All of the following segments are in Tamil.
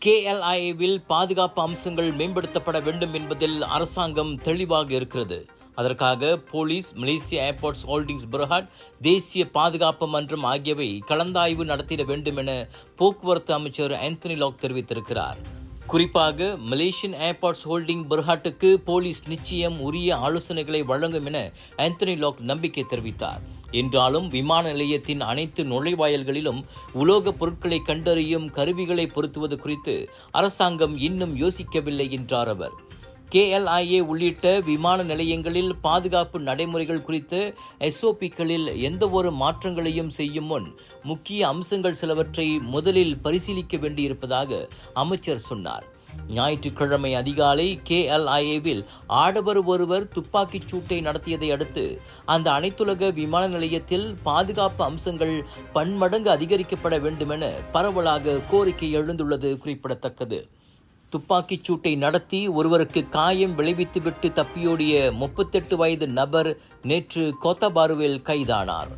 KLIA-வில் பாதுகாப்பு அம்சங்கள் மேம்படுத்தப்பட வேண்டும் என்பதில் அரசாங்கம் தெளிவாக இருக்கிறது. அதற்காக போலீஸ், மலேசிய ஏர்போர்ட்ஸ் ஹோல்டிங்ஸ் பெர்ஹாட், தேசிய பாதுகாப்பு மன்றம் ஆகியவை கலந்தாய்வு நடத்திட வேண்டும் என போக்குவரத்து அமைச்சர் ஆந்தனி லாக் தெரிவித்திருக்கிறார். குறிப்பாக மலேசியன் ஏர்போர்ட்ஸ் ஹோல்டிங் பெர்ஹாட்டுக்கு போலீஸ் நிச்சயம் உரிய ஆலோசனைகளை வழங்கும் என ஆந்தனி லாக் நம்பிக்கை தெரிவித்தார். என்றாலும் விமான நிலையத்தின் அனைத்து நுழைவாயில்களிலும் உலோகப் பொருட்களை கண்டறியும் கருவிகளை பொருத்துவது குறித்து அரசாங்கம் இன்னும் யோசிக்கவில்லை என்றார் அவர். KLIA உள்ளிட்ட விமான நிலையங்களில் பாதுகாப்பு நடைமுறைகள் குறித்த SOP-களில் எந்தவொரு மாற்றங்களையும் செய்யும் முன் முக்கிய அம்சங்கள் சிலவற்றை முதலில் பரிசீலிக்க வேண்டியிருப்பதாக அமைச்சர் சொன்னார். ஞாயிற்றுக்கிழமை அதிகாலை KLIA-வில் ஆடவர் ஒருவர் துப்பாக்கிச் சூட்டை நடத்தியதை அடுத்து அந்த அனைத்துலக விமான நிலையத்தில் பாதுகாப்பு அம்சங்கள் பன்மடங்கு அதிகரிக்கப்பட வேண்டுமென பரவலாக கோரிக்கை எழுந்துள்ளது குறிப்பிடத்தக்கது. துப்பாக்கிச் சூட்டை நடத்தி ஒருவருக்கு காயம் விளைவித்துவிட்டு தப்பியோடிய 38 வயது நபர் நேற்று கோத்தபாருவில் கைதானார்.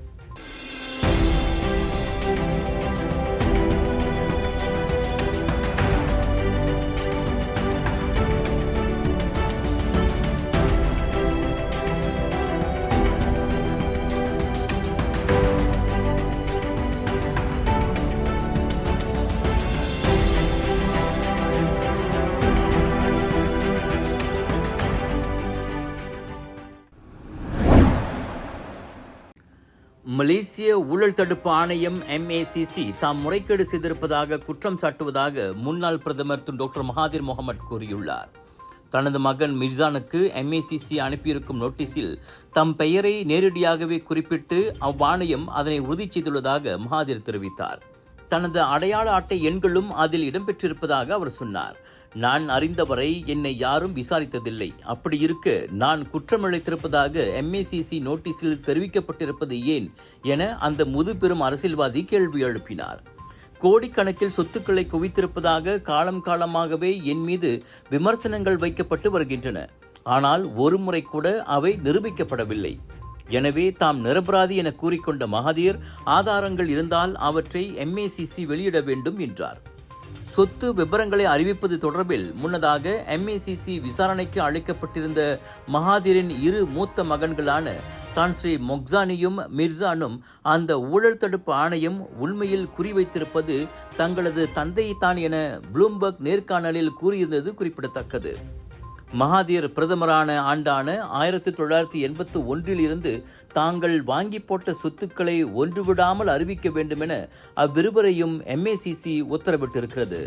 மலேசிய ஊழல் தடுப்பு ஆணையம் MACC தாம் முறைகேடு செய்திருப்பதாக குற்றம் சாட்டுவதாக முன்னாள் பிரதமர் டாக்டர் மகாதீர் முகமது கூறியுள்ளார். தனது மகன் மிர்சானுக்கு MACC அனுப்பியிருக்கும் நோட்டீஸில் தம் பெயரை நேரடியாகவே குறிப்பிட்டு அவ்வாணையம் அதனை உறுதி செய்துள்ளதாக மகாதீர் தெரிவித்தார். தனது அடையாள அட்டை எண்களும் அதில் இடம்பெற்றிருப்பதாக அவர் சொன்னார். நான் அறிந்தவரை என்னை யாரும் விசாரித்ததில்லை. அப்படி இருக்க நான் குற்றமிழைத்திருப்பதாக MACC நோட்டீஸில் தெரிவிக்கப்பட்டிருப்பது ஏன் என அந்த முதுபெரும் அரசியல்வாதி கேள்வி எழுப்பினார். கோடிக்கணக்கில் சொத்துக்களை குவித்திருப்பதாக காலமாகவே என் மீது விமர்சனங்கள் வைக்கப்பட்டு வருகின்றன. ஆனால் ஒருமுறை கூட அவை நிரூபிக்கப்படவில்லை. எனவே தாம் நிரபராதி என கூறிக்கொண்ட மகாதீர் ஆதாரங்கள் இருந்தால் அவற்றை MACC வெளியிட வேண்டும் என்றார். சொத்து விபரங்களை அறிவிப்பது தொடர்பில் முன்னதாக MACC விசாரணைக்கு அழைக்கப்பட்டிருந்த மகாதீரின் 2 மூத்த மகன்களான தான்ஸ்ரீ மொக்சானியும் மிர்சானும் அந்த ஊழல் தடுப்பு ஆணையம் உண்மையில் குறிவைத்திருப்பது தங்களது தந்தையைத்தான் என ப்ளூம்பர்க் நேர்காணலில் கூறியிருந்தது குறிப்பிடத்தக்கது. மகாதீர் பிரதமரான ஆண்டான 1981 இருந்து தாங்கள் வாங்கி போட்ட சொத்துக்களை ஒன்றுவிடாமல் அறிவிக்க வேண்டும் என அவ்விருவரையும் MACC உத்தரவிட்டிருக்கிறது.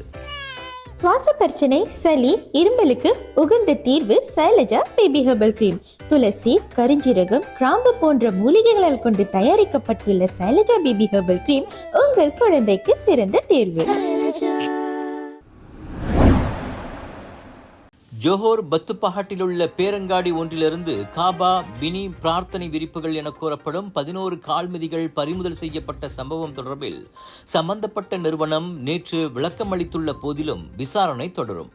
சுவாச பிரச்சனை, சளி, இருமலுக்கு உகந்த தீர்வு சைலஜா பேபி ஹெர்பல் கிரீம். துளசி, கரிஞ்சீரகம், கிராம்பு போன்ற மூலிகைகளால் கொண்டு தயாரிக்கப்பட்டுள்ள சைலஜா பேபி ஹெர்பல் கிரீம் உங்கள் குழந்தைக்கு சிறந்த தேர்வு. ஜோஹோர் பத்துப்பஹாட்டில் உள்ள பேரங்காடி ஒன்றிலிருந்து காபா, பினி பிரார்த்தனை விரிப்புகள் என கூறப்படும் 11 கால்மிதிகள் பறிமுதல் செய்யப்பட்ட சம்பவம் தொடர்பில் சம்பந்தப்பட்ட நிறுவனம் நேற்று விளக்கமளித்துள்ள போதிலும் விசாரணை தொடரும்.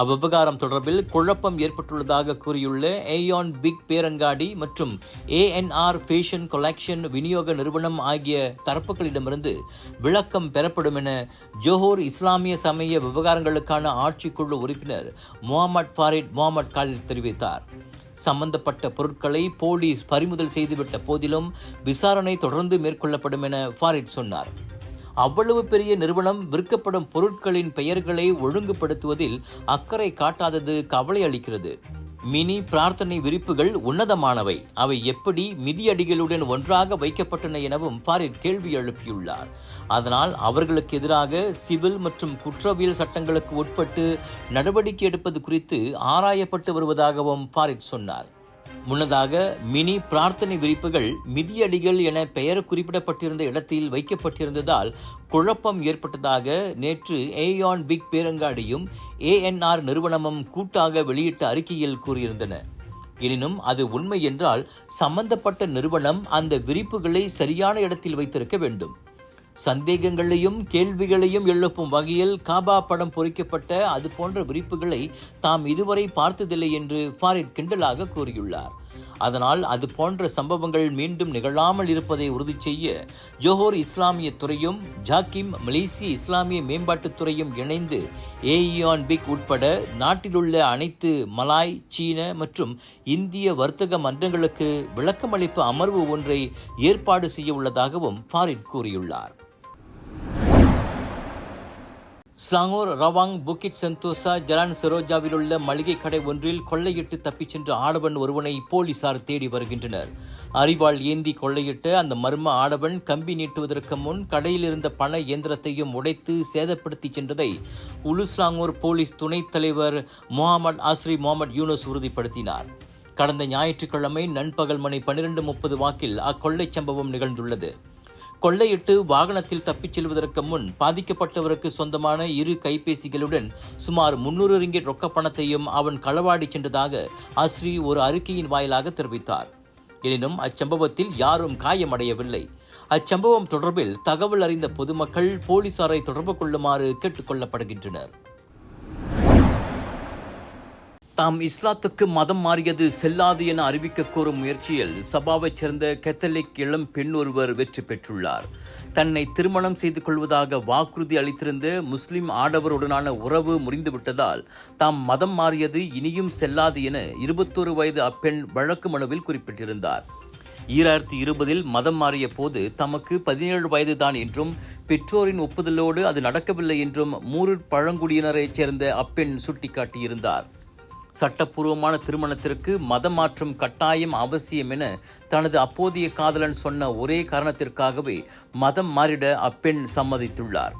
அவ்விவகாரம் தொடர்பில் குழப்பம் ஏற்பட்டுள்ளதாக கூறியுள்ள ஏயான் பிக் பேரங்காடி மற்றும் ANR ஃபேஷன் கலெக்ஷன் விநியோக நிறுவனம் ஆகிய தரப்புகளிடமிருந்து விளக்கம் பெறப்படும் என ஜோஹோர் இஸ்லாமிய சமய விவகாரங்களுக்கான ஆட்சிக்குழு உறுப்பினர் முகமது ஃபாரிட் முகமது காலித் தெரிவித்தார். சம்பந்தப்பட்ட பொருட்களை போலீஸ் பறிமுதல் செய்துவிட்ட போதிலும் விசாரணை தொடர்ந்து மேற்கொள்ளப்படும் என ஃபாரிட் சொன்னார். அவ்வளவு பெரிய நிறுவனம் விற்கப்படும் பொருட்களின் பெயர்களை ஒழுங்குபடுத்துவதில் அக்கறை காட்டாதது கவலை அளிக்கிறது. மினி பிரார்த்தனை விரிப்புகள் உன்னதமானவை. அவை எப்படி மிதியடிகளுடன் ஒன்றாக வைக்கப்பட்டன எனவும் ஃபாரிட் கேள்வி எழுப்பியுள்ளார். அதனால் அவர்களுக்கு எதிராக சிவில் மற்றும் குற்றவியல் சட்டங்களுக்கு உட்பட்டு நடவடிக்கை எடுப்பது குறித்து ஆராயப்பட்டு வருவதாகவும் ஃபாரிட் சொன்னார். முன்னதாக மினி பிரார்த்தனை விரிப்புகள் மிதியடிகள் என பெயர் குறிப்பிடப்பட்டிருந்த இடத்தில் வைக்கப்பட்டிருந்ததால் குழப்பம் ஏற்பட்டதாக நேற்று ஏயான் பிக் பேரங்காடியும் ANR நிறுவனமும் கூட்டாக வெளியிட்ட அறிக்கையில் கூறியிருந்தன. எனினும் அது உண்மை என்றால் சம்பந்தப்பட்ட நிறுவனம் அந்த விரிப்புகளை சரியான இடத்தில் வைத்திருக்க வேண்டும். சந்தேகங்களையும் கேள்விகளையும் எழுப்பும் வகையில் காபா படம் பொறிக்கப்பட்ட அது போன்ற விரிப்புகளை தாம் இதுவரை பார்த்ததில்லை என்று ஃபாரிட் கிண்டலாக கூறியுள்ளார். அதனால் அது போன்ற சம்பவங்கள் மீண்டும் நிகழாமல் இருப்பதை உறுதி செய்ய ஜோஹர் இஸ்லாமிய துறையும் ஜாக்கிம் மலேசிய இஸ்லாமிய மேம்பாட்டுத் துறையும் இணைந்து ஏஇயான் பிக் உட்பட நாட்டிலுள்ள அனைத்து மலாய், சீன மற்றும் இந்திய வர்த்தக மன்றங்களுக்கு விளக்கமளிப்பு அமர்வு ஒன்றை ஏற்பாடு செய்ய உள்ளதாகவும் ஃபாரிட் கூறியுள்ளார். ஸ்லாங்கூர் ரவாங் புக்கிட் செந்தோசா ஜலான் சரோஜாவில் உள்ள மளிகை கடை ஒன்றில் கொள்ளையிட்டு தப்பிச் சென்ற ஆடவன் ஒருவனை போலீசார் தேடி வருகின்றனர். அரிவாள் ஏந்தி கொள்ளையிட்ட அந்த மர்ம ஆடவன் கம்பி நீட்டுவதற்கு முன் கடையில் இருந்த பண இயந்திரத்தையும் உடைத்து சேதப்படுத்தி சென்றதை உலுஸ்லாங்கூர் போலீஸ் துணைத் தலைவர் முகமது யூனுஸ் உறுதிப்படுத்தினார். கடந்த ஞாயிற்றுக்கிழமை நண்பகல் மணி 12:30 வாக்கில் அக்கொள்ளை சம்பவம் நிகழ்ந்துள்ளது. கொள்ளையிட்டு வாகனத்தில் தப்பிச் செல்வதற்கு முன் பாதிக்கப்பட்டவருக்கு சொந்தமான 2 கைபேசிகளுடன் சுமார் 300 ரிங்கெட் ரொக்க பணத்தையும் அவன் களவாடி சென்றதாக அஸ்ரி ஒரு அறிக்கையின் வாயிலாக தெரிவித்தார். எனினும் அச்சம்பவத்தில் யாரும் காயமடையவில்லை. அச்சம்பவம் தொடர்பில் தகவல் அறிந்த பொதுமக்கள் போலீசாரை தொடர்பு கொள்ளுமாறு கேட்டுக் கொள்ளப்படுகின்றனர். தாம் இஸ்லாத்துக்கு மதம் மாறியது செல்லாது என அறிவிக்க கோரும் முயற்சியில் சபாவைச் சேர்ந்த கத்தோலிக் இளம் பெண் ஒருவர் வெற்றி பெற்றுள்ளார். தன்னை திருமணம் செய்து கொள்வதாக வாக்குறுதி அளித்திருந்த முஸ்லிம் ஆடவருடனான உறவு முறிந்துவிட்டதால் தாம் மதம் மாறியது இனியும் செல்லாது என 21 வயது அப்பெண் வழக்கு மனுவில் குறிப்பிட்டிருந்தார். 2020 மதம் மாறிய போது தமக்கு 17 வயதுதான் என்றும் பெற்றோரின் ஒப்புதலோடு அது நடக்கவில்லை என்றும் மூரூர் பழங்குடியினரைச் சேர்ந்த அப்பெண் சுட்டிக்காட்டியிருந்தார். சட்டப்பூர்வமான திருமணத்திற்கு மதம் மாற்றம் கட்டாயம் அவசியம் என தனது அப்போதைய காதலன் சொன்ன ஒரே காரணத்திற்காகவே மதம் மாறிட அப்பெண் சம்மதித்துள்ளார்.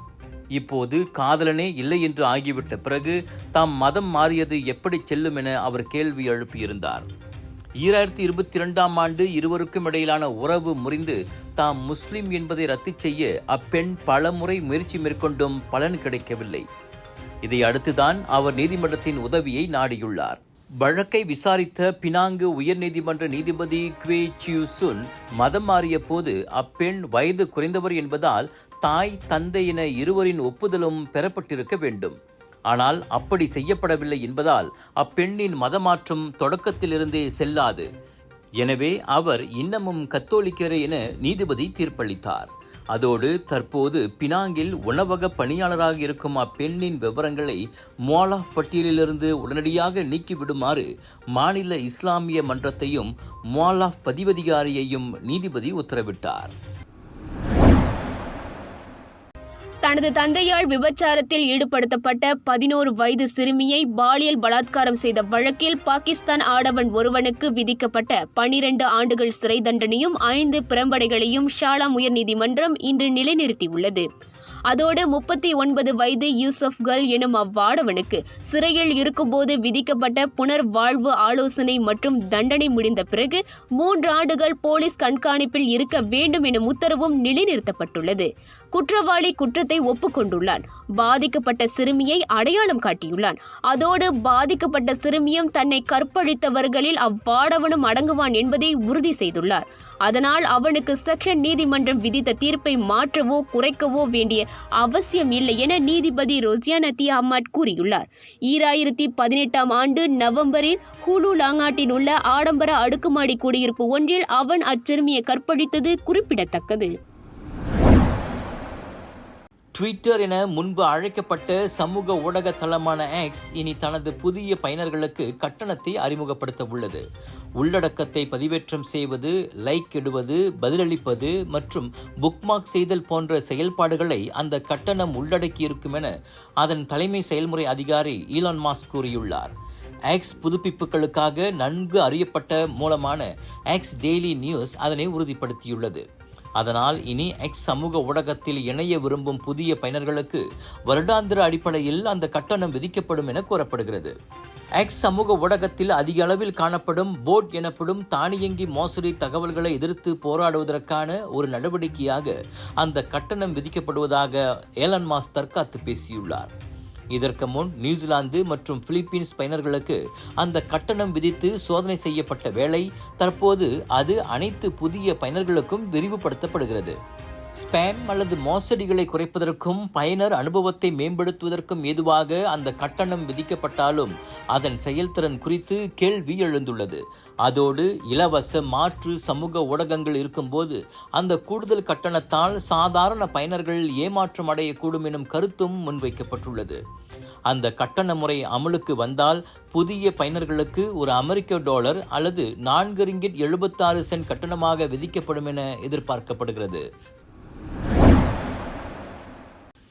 இப்போது காதலனே இல்லை என்று ஆகிவிட்ட பிறகு தாம் மதம் மாறியது எப்படி செல்லும் என அவர் கேள்வி எழுப்பியிருந்தார். 2022ஆம் ஆண்டு இருவருக்கும் இடையிலான உறவு முறிந்து தாம் முஸ்லிம் என்பதை ரத்து செய்ய அப்பெண் பலமுறை முயற்சி மேற்கொண்டும் பலன் கிடைக்கவில்லை. இதை அடுத்துதான் அவர் நீதிமன்றத்தின் உதவியை நாடியுள்ளார். வழக்கை விசாரித்த பினாங்கு உயர்நீதிமன்ற நீதிபதி குவே சியூ சுன் மதம் மாறிய போது அப்பெண் வயது குறைந்தவர் என்பதால் தாய், தந்தை என இருவரின் ஒப்புதலும் பெறப்பட்டிருக்க வேண்டும். ஆனால் அப்படி செய்யப்படவில்லை என்பதால் அப்பெண்ணின் மதமாற்றம் தொடக்கத்திலிருந்தே செல்லாது. எனவே அவர் இன்னமும் கத்தோலிக்கரே என நீதிபதி தீர்ப்பளித்தார். அதோடு தற்போது பினாங்கில் உணவக பணியாளராக இருக்கும் அப்பெண்ணின் விவரங்களை முவாலாஃப் பட்டியலிலிருந்து உடனடியாக நீக்கிவிடுமாறு மாநில இஸ்லாமிய மன்றத்தையும் முவாலாஃப் பதிவதிகாரியையும் நீதிபதி உத்தரவிட்டார். தனது தந்தையால் விபச்சாரத்தில் ஈடுபடுத்தப்பட்ட 11 வயது சிறுமியை பாலியல் பலாத்காரம் செய்த வழக்கில் பாகிஸ்தான் ஆடவன் ஒருவனுக்கு விதிக்கப்பட்ட 12 ஆண்டுகள் சிறை தண்டனையும் 5 பிரம்படைகளையும் ஷாலாம் உயர்நீதிமன்றம் இன்று நிலைநிறுத்தியுள்ளது. அதோடு 39 வயது யூசப்கள் எனும் அவ்வாடவனுக்கு சிறையில் இருக்கும்போது விதிக்கப்பட்ட புனர்வாழ்வு ஆலோசனை மற்றும் தண்டனை முடிந்த பிறகு 3 ஆண்டுகள் போலீஸ் கண்காணிப்பில் இருக்க வேண்டும் எனும் உத்தரவும் நிலைநிறுத்தப்பட்டுள்ளது. குற்றவாளி குற்றத்தை ஒப்புக்கொண்டுள்ளான். பாதிக்கப்பட்ட சிறுமியை அடையாளம் காட்டியுள்ளான். அதோடு பாதிக்கப்பட்ட சிறுமியும் தன்னை கற்பழித்தவர்களில் அவ்வாடவனும் அடங்குவான் என்பதை உறுதி செய்துள்ளார். அதனால் அவனுக்கு செக்ஷன் நீதிமன்றம் விதித்த தீர்ப்பை மாற்றவோ குறைக்கவோ வேண்டிய அவசியம் இல்லை என நீதிபதி ரோசியானத்தி அஹ்மத் கூறியுள்ளார். 2018ஆம் ஆண்டு நவம்பரில் ஹூலு லாங்காட்டில் உள்ள ஆடம்பர அடுக்குமாடி குடியிருப்பு ஒன்றில் அவன் அச்சிறுமியை கற்பழித்தது குறிப்பிடத்தக்கது. ட்விட்டர் என முன்பு அழைக்கப்பட்ட சமூக ஊடக தளமான எக்ஸ் இனி தனது புதிய பயனர்களுக்கு கட்டணத்தை அறிமுகப்படுத்த உள்ளது. உள்ளடக்கத்தை பதிவேற்றம் செய்வது, லைக் இடுவது, பதிலளிப்பது மற்றும் புக்மார்க் செய்தல் போன்ற செயல்பாடுகளை அந்த கட்டணம் உள்ளடக்கியிருக்கும் என அதன் தலைமை செயல்முறை அதிகாரி ஈலான் மாஸ்க் கூறியுள்ளார். எக்ஸ் புதுப்பிப்புகளுக்காக நன்கு அறியப்பட்ட மூலமான எக்ஸ் டெய்லி நியூஸ் அதனை உறுதிப்படுத்தியுள்ளது. அதனால் இனி எக்ஸ் சமூக ஊடகத்தில் இணைய விரும்பும் புதிய பயனர்களுக்கு வருடாந்திர அடிப்படையில் அந்த கட்டணம் விதிக்கப்படும் என கூறப்படுகிறது. எக்ஸ் சமூக ஊடகத்தில் அதிக அளவில் காணப்படும் போட் எனப்படும் தானியங்கி மோசடி தகவல்களை எதிர்த்து போராடுவதற்கான ஒரு நடவடிக்கையாக அந்த கட்டணம் விதிக்கப்படுவதாக ஏலன் மாஸ்க் தற்காத்து பேசியுள்ளார். இதற்கு முன் நியூசிலாந்து மற்றும் பிலிப்பீன்ஸ் பயனர்களுக்கு அந்த கட்டணம் விதித்து சோதனை செய்யப்பட்ட வேளை தற்போது அது அனைத்து புதிய பயனர்களுக்கும் விரிவுபடுத்தப்படுகிறது. ஸ்பேம் அல்லது மோசடிகளை குறைப்பதற்கும் பயனர் அனுபவத்தை மேம்படுத்துவதற்கும் ஏதுவாக அந்த கட்டணம் விதிக்கப்பட்டாலும் அதன் செயல்திறன் குறித்து கேள்வி எழுந்துள்ளது. அதோடு இலவச மாற்று சமூக ஊடகங்கள் இருக்கும்போது அந்த கூடுதல் கட்டணத்தால் சாதாரண பயனர்கள் ஏமாற்றம் அடையக்கூடும் எனும் கருத்தும் முன்வைக்கப்பட்டுள்ளது. அந்த கட்டண முறை அமலுக்கு வந்தால் புதிய பயனர்களுக்கு ஒரு $1 அல்லது $4.76 கட்டணமாக விதிக்கப்படும் என எதிர்பார்க்கப்படுகிறது.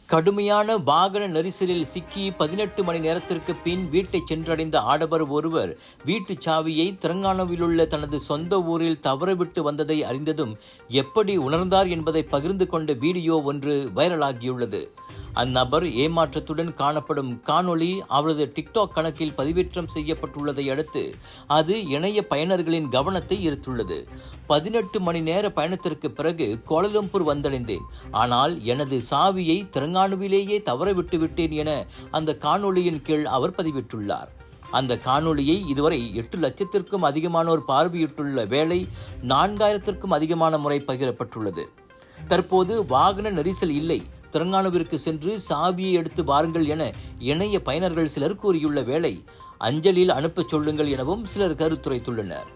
கடுமையான வாகன நெரிசலில் சிக்கி 18 மணி நேரத்திற்கு பின் வீட்டை சென்றடைந்த ஆடவர் ஒருவர் வீட்டு சாவியை தெலங்கானாவிலுள்ள தனது சொந்த ஊரில் தவறவிட்டு வந்ததை அறிந்ததும் எப்படி உணர்ந்தார் என்பதை பகிர்ந்து கொண்ட வீடியோ ஒன்று வைரலாகியுள்ளது. அந்நபர் ஏமாற்றத்துடன் காணப்படும் காணொளி அவரது டிக்டாக் கணக்கில் பதிவேற்றம் செய்யப்பட்டுள்ளதை அடுத்து அது இணைய பயனர்களின் கவனத்தை ஈர்த்துள்ளது. 18 மணி நேர பயணத்திற்கு பிறகு கோலாலம்பூர் வந்தடைந்தேன். ஆனால் எனது சாவியை தெலங்கானாவிலேயே தவறவிட்டு விட்டேன் என அந்த காணொளியின் கீழ் அவர் பதிவிட்டுள்ளார். அந்த காணொளியை இதுவரை 8 லட்சத்திற்கும் அதிகமானோர் பார்வையிட்டுள்ள வேளை 4000த்திற்கும் அதிகமான முறை பகிரப்பட்டுள்ளது. தற்போது வாகன நெரிசல் இல்லை, தெலங்கானாவிற்கு சென்று சாவியை எடுத்து வாருங்கள் என இணைய பயனர்கள் சிலர் கூறியுள்ள வேளை அஞ்சலில் அனுப்பச் சொல்லுங்கள் எனவும் சிலர் கருத்துரைத்துள்ளனர்.